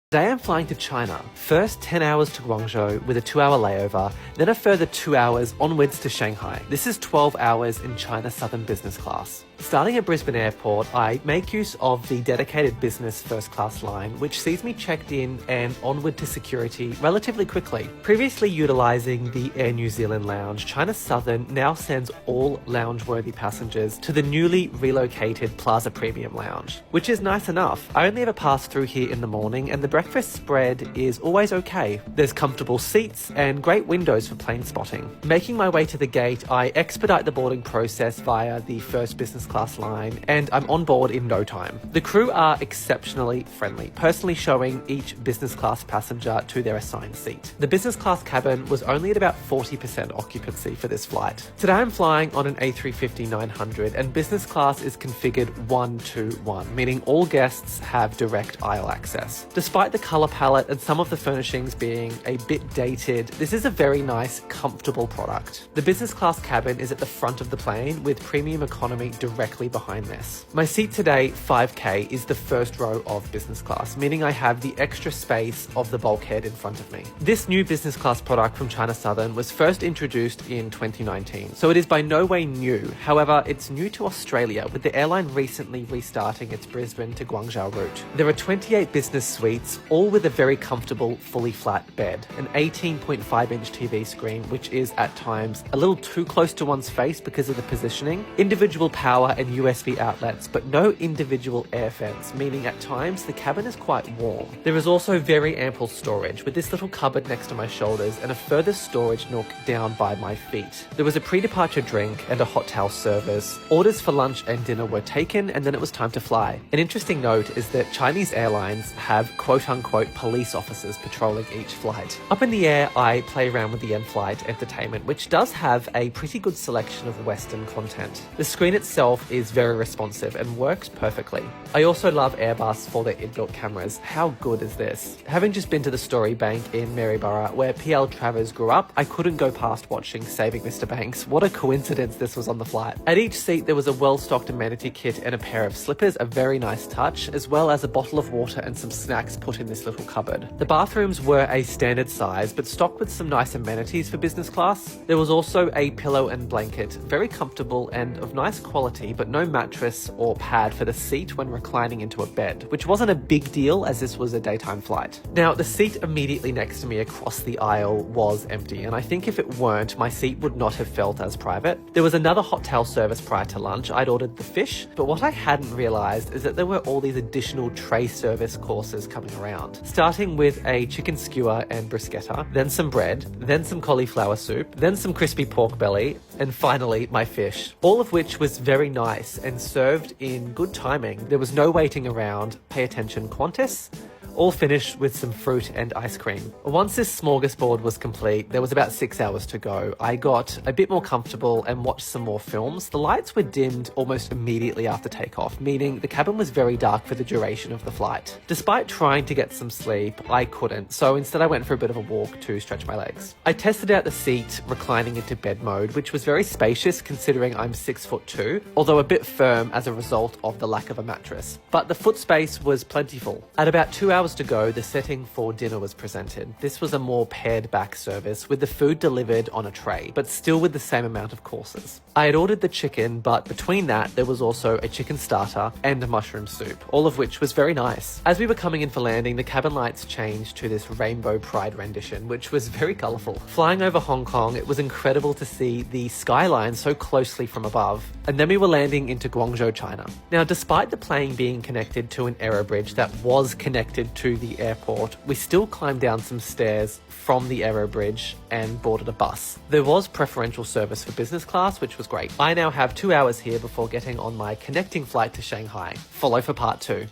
Today I'm flying to China. First 10 hours to Guangzhou with a 2-hour layover, then a further 2 hours onwards to Shanghai. This is 12 hours in China Southern business class. Starting at Brisbane Airport, I make use of the dedicated business first class line, which sees me checked in and onward to security relatively quickly. Previously utilising the Air New Zealand lounge, China Southern now sends all lounge-worthy passengers to the newly relocated Plaza Premium Lounge, which is nice enough. I only ever pass through here in the morning and the breakfast spread is always okay. There's comfortable seats and great windows for plane spotting. Making my way to the gate, I expedite the boarding process via the first business class line and I'm on board in no time. The crew are exceptionally friendly, personally showing each business class passenger to their assigned seat. The business class cabin was only at about 40% occupancy for this flight. Today I'm flying on an A350-900 and business class is configured 1-to-1, meaning all guests have direct aisle access. Despite the colour palette and some of the furnishings being a bit dated, this is a very nice, comfortable product. The business class cabin is at the front of the plane with premium economy directly behind this. My seat today, 5K, is the first row of business class, meaning I have the extra space of the bulkhead in front of me. This new business class product from China Southern was first introduced in 2019, so it is by no way new. However, it's new to Australia, with the airline recently restarting its Brisbane to Guangzhou route. There are 28 business suites, all with a very comfortable, fully flat bed, an 18.5-inch TV screen, which is at times a little too close to one's face because of the positioning, individual power and USB outlets, but no individual air vents, meaning at times the cabin is quite warm. There is also very ample storage, with this little cupboard next to my shoulders and a further storage nook down by my feet. There was a pre-departure drink and a hot towel service. Orders for lunch and dinner were taken, and then it was time to fly. An interesting note is that Chinese Airlines have quote-unquote police officers patrolling each flight. Up in the air, I play around with the in-flight entertainment, which does have a pretty good selection of Western content. The screen itself is very responsive and works perfectly. I also love Airbus for their inbuilt cameras. How good is this? Having just been to the Story Bank in Maryborough, where PL Travers grew up, I couldn't go past watching Saving Mr. Banks. What a coincidence this was on the flight. At each seat, there was a well-stocked amenity kit and a pair of slippers, a very nice touch, as well as a bottle of water and some snacks put in this little cupboard. The bathrooms were a standard size, but stocked with some nice amenities for business class. There was also a pillow and blanket, very comfortable and of nice quality, but no mattress or pad for the seat when reclining into a bed, which wasn't a big deal as this was a daytime flight. Now, the seat immediately next to me across the aisle was empty, and I think if it weren't, my seat would not have felt as private. There was another hot towel service prior to lunch. I'd ordered the fish, but what I hadn't realised is that there were all these additional tray service courses coming around. Starting with a chicken skewer and bruschetta, then some bread, then some cauliflower soup, then some crispy pork belly, and finally my fish. All of which was very nice and served in good timing. There was no waiting around. Pay attention, Qantas. All finished with some fruit and ice cream. Once this smorgasbord was complete, there was about 6 hours to go. I got a bit more comfortable and watched some more films. The lights were dimmed almost immediately after takeoff, meaning the cabin was very dark for the duration of the flight. Despite trying to get some sleep, I couldn't, so instead I went for a bit of a walk to stretch my legs. I tested out the seat reclining into bed mode, which was very spacious considering I'm 6'2", although a bit firm as a result of the lack of a mattress. But the foot space was plentiful. At about 2 hours to go, the setting for dinner was presented. This was a more pared back service with the food delivered on a tray, but still with the same amount of courses. I had ordered the chicken, but between that, there was also a chicken starter and a mushroom soup, all of which was very nice. As we were coming in for landing, the cabin lights changed to this rainbow pride rendition, which was very colourful. Flying over Hong Kong, it was incredible to see the skyline so closely from above. And then we were landing into Guangzhou, China. Now, despite the plane being connected to an aerobridge that was connected to the airport, we still climbed down some stairs from the aerobridge and boarded a bus. There was preferential service for business class, which was great. I now have 2 hours here before getting on my connecting flight to Shanghai. Follow for part 2.